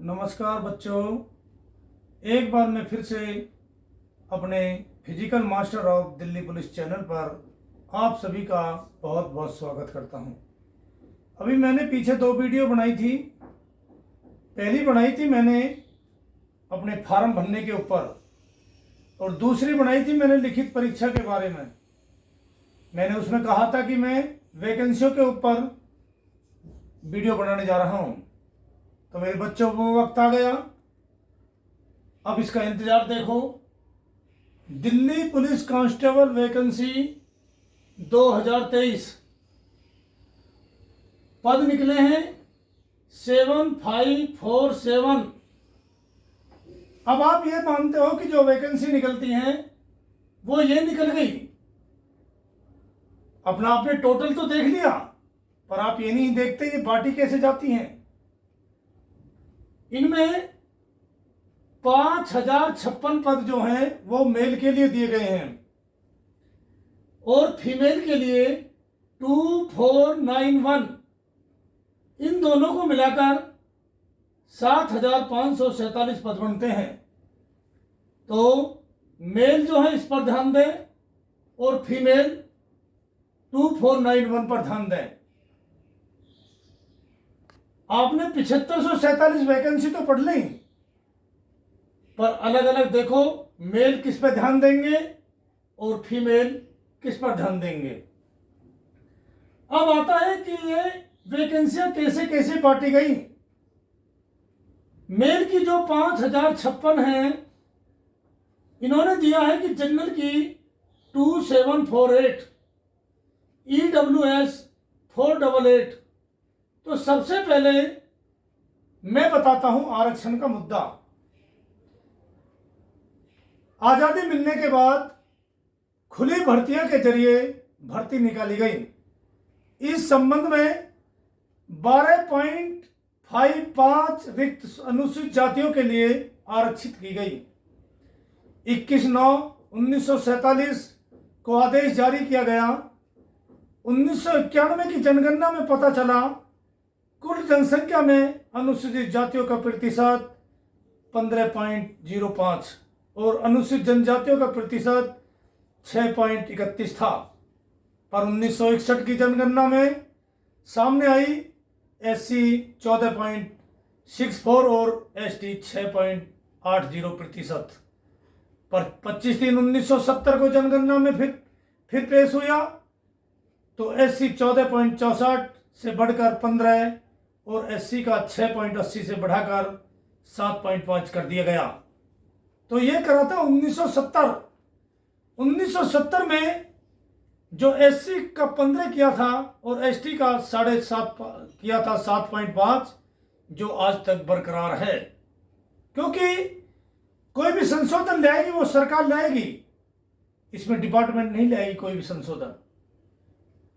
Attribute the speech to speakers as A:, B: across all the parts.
A: नमस्कार बच्चों, एक बार मैं फिर से अपने physical master of Delhi police channel पर आप सभी का बहुत बहुत स्वागत करता हूं। अभी मैंने पीछे 2 वीडियो बनाई थी। पहली बनाई थी मैंने अपने फॉर्म भरने के ऊपर और दूसरी बनाई थी मैंने लिखित परीक्षा के बारे में। मैंने उसमें कहा था कि मैं वैकेंसियों के ऊपर वीडियो बनाने जा रहा हूं। तो मेरे बच्चों को वक्त आ गया, अब इसका इंतजार देखो। दिल्ली पुलिस कांस्टेबल वैकेंसी 2023 पद निकले हैं 7547। अब आप ये मानते हो कि जो वैकेंसी निकलती हैं वो ये निकल गई। अपना आपने टोटल तो देख लिया, पर आप ये नहीं देखते ये बाटी कैसे जाती हैं। इनमें 5056 पद जो हैं वो मेल के लिए दिए गए हैं और फीमेल के लिए 2491। इन दोनों को मिलाकर 7547 पद बनते हैं। तो मेल जो है इस पर ध्यान दें और फीमेल 2491 पर ध्यान दें। आपने 7547 वैकेंसी तो पढ़ ली, पर अलग अलग देखो मेल किस पर ध्यान देंगे और फीमेल किस पर ध्यान देंगे। अब आता है कि ये वैकेंसियां कैसे कैसे बांटी गई। मेल की जो 5056 हैं, इन्होंने दिया है कि जनरल की 2748, EWS 488। तो सबसे पहले मैं बताता हूं आरक्षण का मुद्दा। आजादी मिलने के बाद खुली भर्तियों के जरिए भर्ती निकाली गई। इस संबंध में 12.55 रिक्त अनुसूचित जातियों के लिए आरक्षित की गई। 21/9/1947 को आदेश जारी किया गया। 1991 की जनगणना में पता चला कुल जनसंख्या में अनुसूचित जातियों का प्रतिशत 15.05 और अनुसूचित जनजातियों का प्रतिशत 6.31 था। पर 1961 की जनगणना में सामने आई SC 14.64 और ST 6.80%। पर 25/3/1970 को जनगणना में फिर पेश हुआ तो SC 14.64 से बढ़कर 15 और SC का 6.80 से बढ़ाकर 7.5 कर दिया गया। तो ये करा था 1970। 1970 में जो SC का 15 किया था और ST का 7.5 किया था 7.5, जो आज तक बरकरार है। क्योंकि कोई भी संशोधन लाएगी वो सरकार लाएगी, इसमें डिपार्टमेंट नहीं लाएगी कोई भी संशोधन।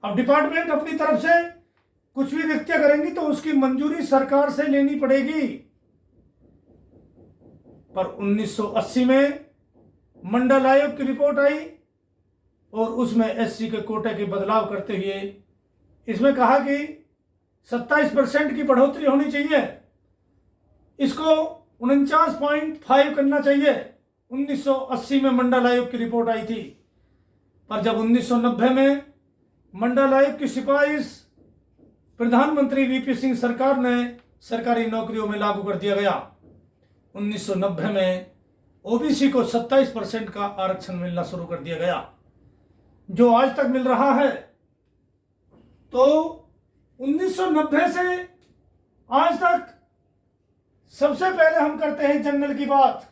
A: अब डिपार्टमेंट अपनी तरफ से कुछ भी रिक्तियां करेंगी तो उसकी मंजूरी सरकार से लेनी पड़ेगी। पर 1980 में मंडल आयोग की रिपोर्ट आई और उसमें SC के कोटे के बदलाव करते हुए इसमें कहा कि 27% की बढ़ोतरी होनी चाहिए, इसको 49.5 करना चाहिए। 1980 में मंडल आयोग की रिपोर्ट आई थी। पर जब 1990 में मंडल आयोग की सिफारिश प्रधानमंत्री VP सिंह सरकार ने सरकारी नौकरियों में लागू कर दिया गया। 1990 में OBC को 27% का आरक्षण मिलना शुरू कर दिया गया, जो आज तक मिल रहा है। तो 1990 से आज तक सबसे पहले हम करते हैं जनरल की बात।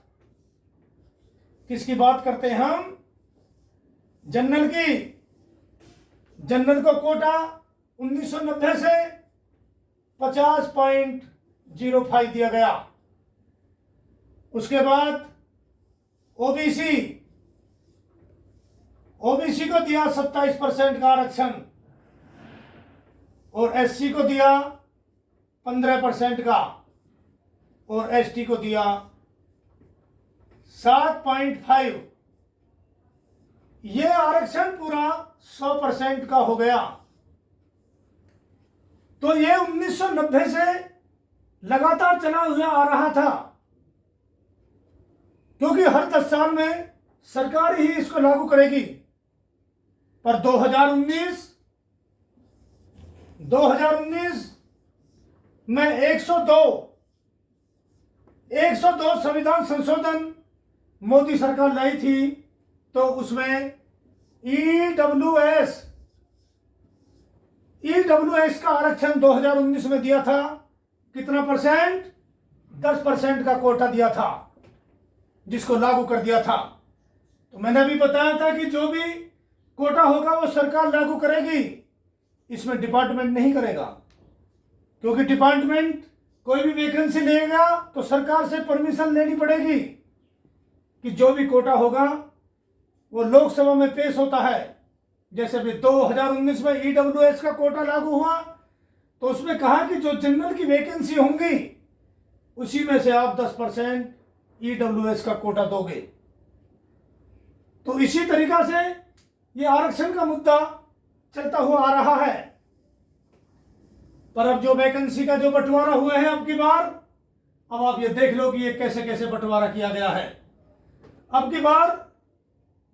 A: किसकी बात करते हैं हम? जनरल की। जनरल को कोटा 1990 से 50.05 दिया गया। उसके बाद ओबीसी को दिया 27% का आरक्षण और SC को दिया 15% का और ST को दिया 7.5। ये आरक्षण पूरा 100% का हो गया। तो ये 1990 से लगातार चला हुआ आ रहा था, क्योंकि हर 10 साल में सरकार ही इसको लागू करेगी। पर 2019 में 102 संविधान संशोधन मोदी सरकार लाई थी, तो उसमें ईडब्ल्यूएस का आरक्षण 2019 में दिया था। कितना परसेंट? 10% का कोटा दिया था, जिसको लागू कर दिया था। तो मैंने अभी बताया था कि जो भी कोटा होगा वो सरकार लागू करेगी, इसमें डिपार्टमेंट नहीं करेगा, क्योंकि डिपार्टमेंट कोई भी वैकेंसी लेगा तो सरकार से परमिशन लेनी पड़ेगी कि जो भी कोटा होगा वो लोकसभा में पेश होता है। जैसे भी 2019 में ईडब्ल्यूएस का कोटा लागू हुआ, तो उसमें कहा कि जो जनरल की वैकेंसी होंगी उसी में से आप 10% ईडब्ल्यूएस का कोटा दोगे। तो इसी तरीका से ये आरक्षण का मुद्दा चलता हुआ आ रहा है। पर अब जो वैकेंसी का जो बंटवारा हुआ है अब की बार, अब आप ये देख लो कि ये कैसे कैसे बंटवारा किया गया है। अब की बार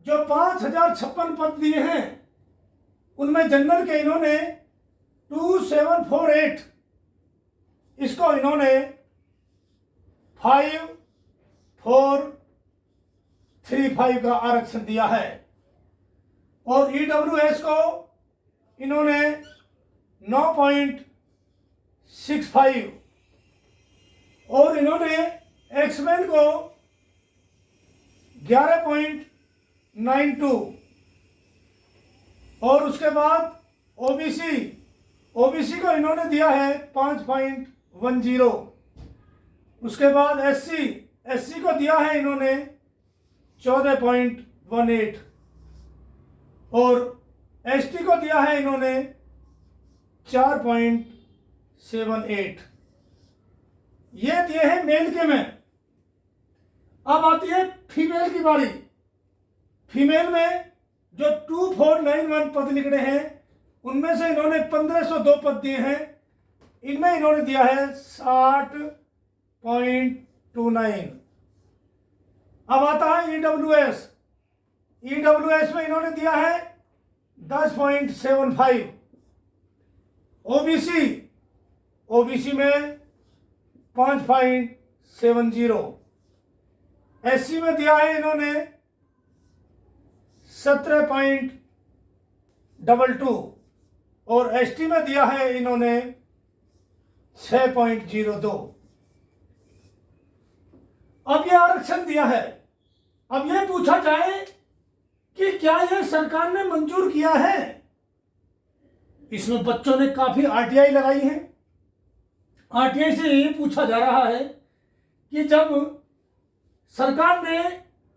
A: जो 5056 पद दिए हैं, उनमें जनरल के इन्होंने 2748, इसको इन्होंने 5435 का आरक्षण दिया है, और ईडब्ल्यूएस को इन्होंने 9.65, और इन्होंने एक्समैन को 11.92, और उसके बाद ओबीसी को इन्होंने दिया है 5.10, उसके बाद एससी को दिया है इन्होंने 14.18, और एसटी को दिया है इन्होंने 4.78। ये दिए हैं मेल के में। अब आती है फीमेल की बारी। फीमेल में जो 2491 पद निकले हैं, उनमें से इन्होंने 1502 पद दिए हैं। इनमें इन्होंने दिया है 60.29। अब आता है ईडब्ल्यूएस में इन्होंने दिया है 10.75। ओबीसी में 5.70। एससी में दिया है इन्होंने 17.22, और एसटी में दिया है इन्होंने 6.02। अब ये आरक्षण दिया है। अब ये पूछा जाए कि क्या यह सरकार ने मंजूर किया है? इसमें बच्चों ने काफी आरटीआई लगाई है। आरटीआई से ये पूछा जा रहा है कि जब सरकार ने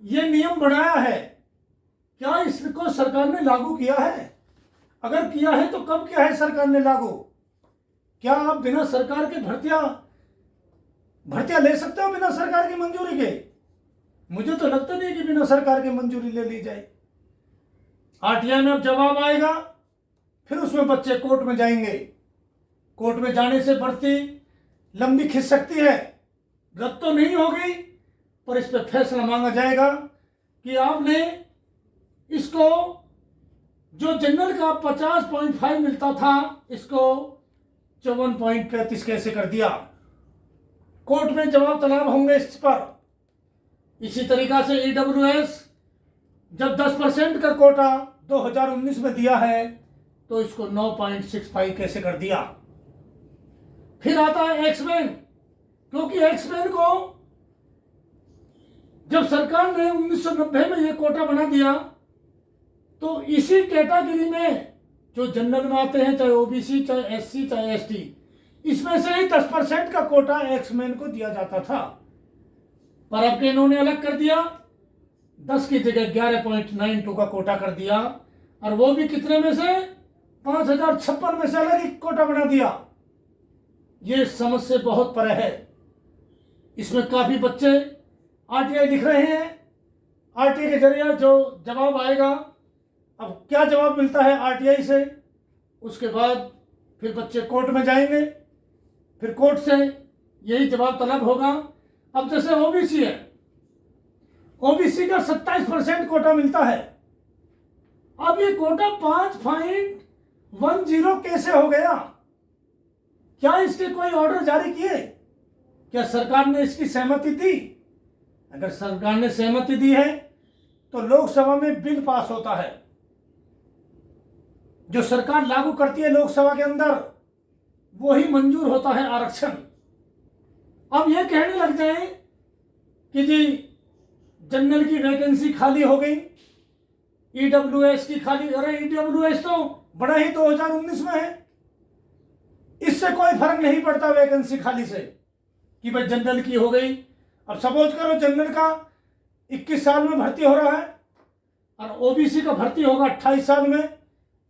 A: ये नियम बनाया है, क्या इसको सरकार ने लागू किया है? अगर किया है तो कब किया है सरकार ने लागू? क्या आप बिना सरकार के भर्तियां ले सकते हो बिना सरकार की मंजूरी के? मुझे तो लगता नहीं कि बिना सरकार की मंजूरी ले ली जाए। आरटीआई में अब जवाब आएगा, फिर उसमें बच्चे कोर्ट में जाएंगे। कोर्ट में जाने से भर्ती लंबी खिंच सकती है, रद्द तो नहीं होगी, पर इस पर फैसला मांगा जाएगा कि आपने इसको जो जनरल का 50.5 मिलता था, इसको 54.35 कैसे कर दिया। कोर्ट में जवाब तलब होंगे इस पर। इसी तरीका से ईडब्ल्यूएस जब 10% का कोटा 2019 में दिया है, तो इसको 9.65 कैसे कर दिया। फिर आता है एक्समैन, क्योंकि एक्समैन को जब सरकार ने 1990 में ये कोटा बना दिया, तो इसी कैटेगरी में जो जनरल में आते हैं, चाहे ओबीसी, चाहे एससी, चाहे एसटी, इसमें से ही 10% का कोटा एक्समैन को दिया जाता था। पर अब इन्होंने अलग कर दिया, 10 की जगह 11.92 का कोटा कर दिया, और वो भी कितने में से? 5056 में से अलग ही कोटा बना दिया। ये समझ से बहुत परे है। इसमें काफी बच्चे आरटीआई लिख रहे हैं। आरटीआई के जरिए जो जवाब आएगा, अब क्या जवाब मिलता है आरटीआई से, उसके बाद फिर बच्चे कोर्ट में जाएंगे, फिर कोर्ट से यही जवाब तलब होगा। अब जैसे ओबीसी है, ओबीसी का 27% कोटा मिलता है। अब ये कोटा 5.10 कैसे हो गया? क्या इसके कोई ऑर्डर जारी किए? क्या सरकार ने इसकी सहमति दी? अगर सरकार ने सहमति दी है तो लोकसभा में बिल पास होता है। जो सरकार लागू करती है लोकसभा के अंदर, वही मंजूर होता है आरक्षण। अब यह कहने लग जाए कि जी जनरल की वैकेंसी खाली हो गई, ईडब्ल्यूएस की खाली, अरे ईडब्ल्यूएस तो बड़ा ही 2019 में है, इससे कोई फर्क नहीं पड़ता वैकेंसी खाली से कि भाई जनरल की हो गई। अब सपोज करो जनरल का 21 साल में भर्ती हो रहा है और ओबीसी का भर्ती होगा 28 साल में,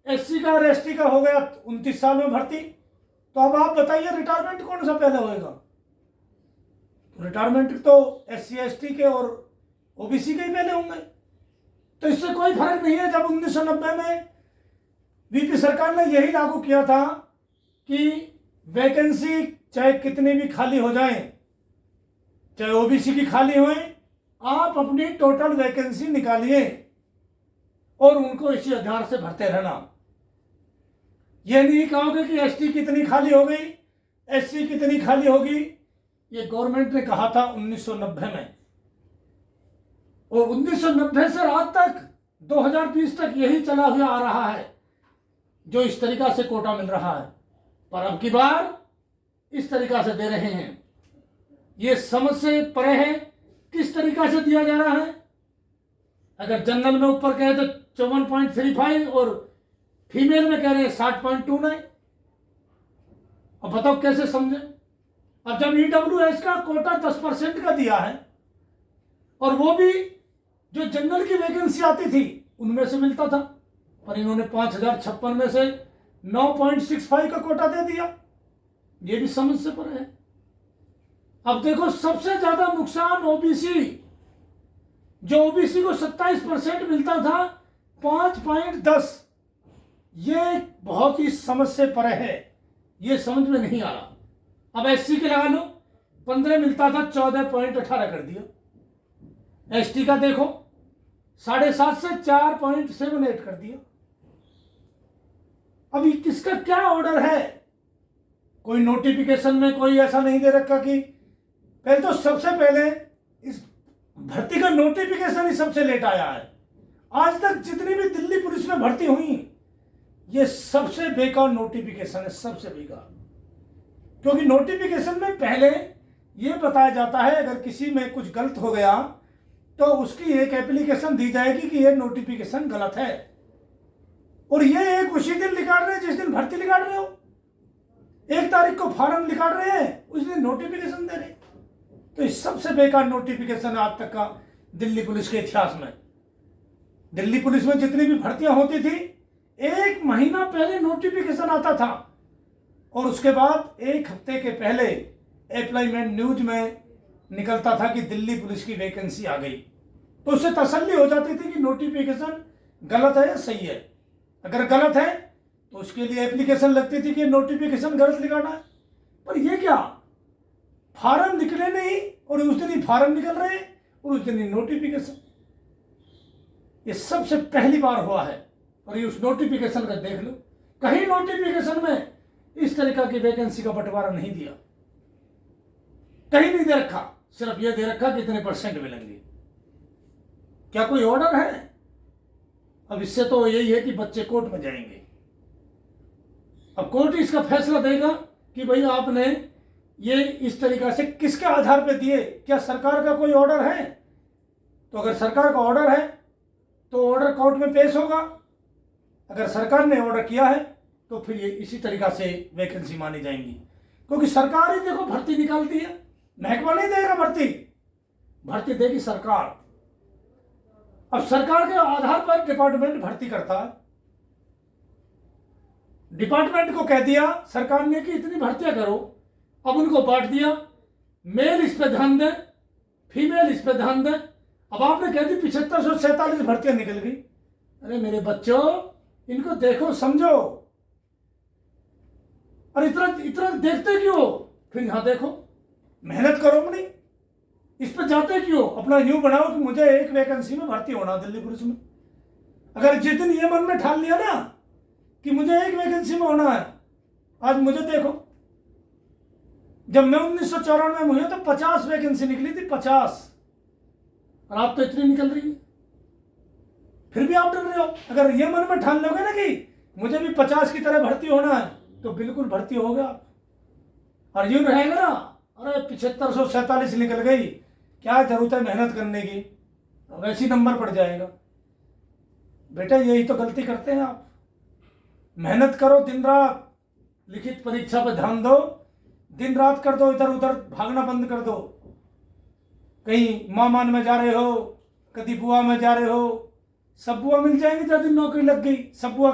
A: एससी का और एसटी का हो गया 29 साल में भर्ती। तो अब आप बताइए रिटायरमेंट कौन सा पहले होएगा? रिटायरमेंट तो एससी एसटी के और ओबीसी के ही पहले होंगे। तो इससे कोई फर्क नहीं है। जब 1990 में वीपी सरकार ने यही लागू किया था कि वैकेंसी चाहे कितनी भी खाली हो जाए, चाहे ओबीसी की खाली होए, आप अपनी टोटल वैकेंसी निकालिए और उनको इसी आधार से भरते रहना। यह नहीं कहोगे कि एसटी कितनी खाली हो गई, एससी कितनी खाली होगी। ये गवर्नमेंट ने कहा था 1990 में, और 1990 से रात तक 2020 तक यही चला हुआ आ रहा है, जो इस तरीका से कोटा मिल रहा है। पर अब की बार इस तरीका से दे रहे हैं। ये समझ से परे है किस तरीका से दिया जा रहा है। अगर जनरल में ऊपर कहे तो 54.35 और फीमेल में कह रहे हैं 60.29। अब बताओ कैसे समझे? अब जब ईडब्ल्यूएस का कोटा 10% का दिया है, और वो भी जो जनरल की वैकेंसी आती थी उनमें से मिलता था, पर इन्होंने 5056 में से 9.65 का कोटा दे दिया। ये भी समझ से परे है। अब देखो सबसे ज्यादा नुकसान ओबीसी, जो ओबीसी को 27% मिलता था 5.10, ये बहुत ही समझ से परे है, ये समझ में नहीं आ रहा। अब एससी के लगा लो, 15 मिलता था 14.18 कर दिया। एसटी का देखो 7.5 से 4.78 कर दिया। अभी किसका क्या ऑर्डर है? कोई नोटिफिकेशन में कोई ऐसा नहीं दे रखा कि पहले तो सबसे पहले इस भर्ती का नोटिफिकेशन ही सबसे लेट आया है। आज तक जितनी भी दिल्ली पुलिस में भर्ती हुई, ये सबसे बेकार नोटिफिकेशन है, सबसे बेकार। क्योंकि नोटिफिकेशन में पहले ये बताया जाता है अगर किसी में कुछ गलत हो गया तो उसकी एक एप्लीकेशन दी जाएगी कि ये नोटिफिकेशन गलत है, और ये एक उसी दिन निकाल रहे हैं जिस दिन भर्ती निकाल रहे हो। 1 तारीख को फॉर्म निकाल रहे हैं, उस दिन नोटिफिकेशन दे रहे हैं। तो इस सबसे बेकार नोटिफिकेशन आज तक का दिल्ली पुलिस के इतिहास में। दिल्ली पुलिस में जितनी भी भर्तियां होती थी, 1 महीना पहले नोटिफिकेशन आता था, और उसके बाद 1 हफ्ते के पहले एम्प्लॉयमेंट न्यूज में निकलता था कि दिल्ली पुलिस की वैकेंसी आ गई। तो उससे तसल्ली हो जाती थी कि नोटिफिकेशन गलत है या सही है। अगर गलत है तो उसके लिए एप्लीकेशन लगती थी कि नोटिफिकेशन गलत निकालना है। पर ये क्या, फार्म निकले नहीं और उस दिन ही फार्म निकल रहे हैं और उस दिन ही नोटिफिकेशन। ये सबसे पहली बार हुआ है। और ये उस नोटिफिकेशन का देख लो, कहीं नोटिफिकेशन में इस तरीका की वैकेंसी का बंटवारा नहीं दिया, कहीं नहीं दे रखा। सिर्फ ये दे रखा कि इतने % मिलेंगे। क्या कोई ऑर्डर है? अब इससे तो यही है कि बच्चे कोर्ट में जाएंगे। अब कोर्ट इसका फैसला देगा कि भाई आपने ये इस तरीका से किसके आधार पे दिए। क्या सरकार का कोई ऑर्डर है? तो अगर सरकार का ऑर्डर है तो ऑर्डर कोर्ट में पेश होगा। अगर सरकार ने ऑर्डर किया है तो फिर ये इसी तरीका से वैकेंसी मानी जाएंगी, क्योंकि सरकार ही देखो भर्ती निकालती है। महकमा नहीं देगा भर्ती, भर्ती देगी सरकार। अब सरकार के आधार पर डिपार्टमेंट भर्ती करता है। डिपार्टमेंट को कह दिया सरकार ने कि इतनी भर्तियां करो, अब उनको बांट दिया, मेल इस पे ध्यान दें, फीमेल इस पे ध्यान दें। अब आपने कह दी 7547 भर्तियां निकल गई। अरे मेरे बच्चों, इनको देखो समझो, और इतना इतना देखते क्यों? फिर यहां देखो मेहनत करो अपनी, इस पर जाते क्यों? अपना यूं बनाओ कि मुझे एक वैकेंसी में भर्ती होना दिल्ली पुलिस में। अगर जिस दिन ये मन में ठान लिया ना कि मुझे एक वैकेंसी में होना है, आज मुझे देखो, जब मैं 1994 में हुई तो 50 वैकेंसी निकली थी, 50, और आप तो इतनी निकल रही है, फिर भी आप डर रहे हो। अगर ये मन में ठान लोगे ना कि मुझे भी 50 की तरह भर्ती होना है, तो बिल्कुल भर्ती हो गया आप। और यूं रहेगा ना, अरे 7547 निकल गई, क्या जरूरत है मेहनत करने की, वैसी नंबर पड़ जाएगा। बेटा यही तो गलती करते हैं आप। मेहनत करो दिन रात, लिखित परीक्षा पर ध्यान दो, दिन रात कर दो, इधर उधर भागना बंद कर दो। कहीं मामान में जा रहे हो, कभी बुआ में जा रहे हो, सब बुआ मिल जाएंगे जब दिन नौकरी लग गई, सब बुआ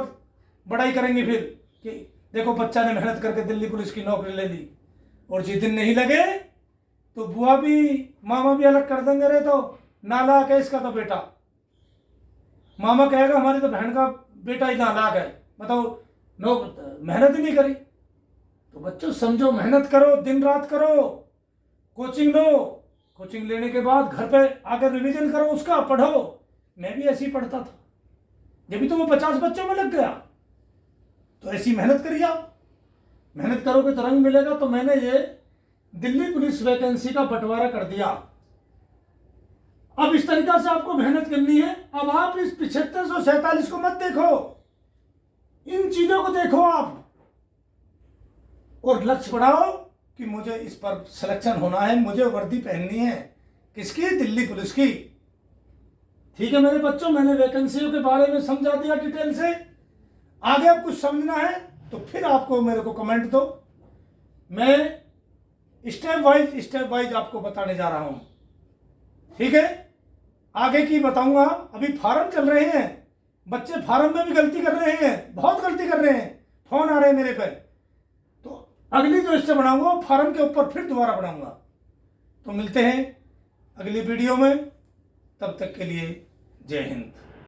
A: बड़ाई करेंगे फिर कि देखो बच्चा ने मेहनत करके दिल्ली पुलिस की नौकरी ले ली। और जिस दिन नहीं लगे तो बुआ भी मामा भी अलग कर देंगे, रे तो नालायक है इसका तो बेटा। मामा कहेगा हमारी तो बहन का बेटा ही नालायक है, बताओ मेहनत ही नहीं करी। तो बच्चों समझो, मेहनत करो, दिन रात करो, कोचिंग लो, कोचिंग लेने के बाद घर पे आकर रिवीजन करो, उसका पढ़ो। मैं भी ऐसे ही पढ़ता था, जब भी तो मैं 50 बच्चों में लग गया। तो ऐसी मेहनत करिए आप, मेहनत करोगे तो रंग मिलेगा। तो मैंने ये दिल्ली पुलिस वैकेंसी का बंटवारा कर दिया। अब इस तरीका से आपको मेहनत करनी है। अब आप इस 7547 को मत देखो, इन चीजों को देखो आप, और लक्ष्य बढ़ाओ कि मुझे इस पर सिलेक्शन होना है, मुझे वर्दी पहननी है। किसकी? दिल्ली पुलिस की। ठीक है मेरे बच्चों, मैंने वैकेंसियों के बारे में समझा दिया डिटेल से। आगे आप कुछ समझना है तो फिर आपको मेरे को कमेंट दो, मैं स्टेप वाइज आपको बताने जा रहा हूं। ठीक है, आगे की बताऊंगा। अभी फार्म चल रहे हैं, बच्चे फार्म में भी गलती कर रहे हैं, बहुत गलती कर रहे हैं, फोन आ रहे हैं मेरे पे। तो अगली जो इससे बनाऊंगा फार्म के ऊपर फिर दोबारा बनाऊंगा। तो मिलते हैं अगली वीडियो में, तब तक के लिए जय हिंद।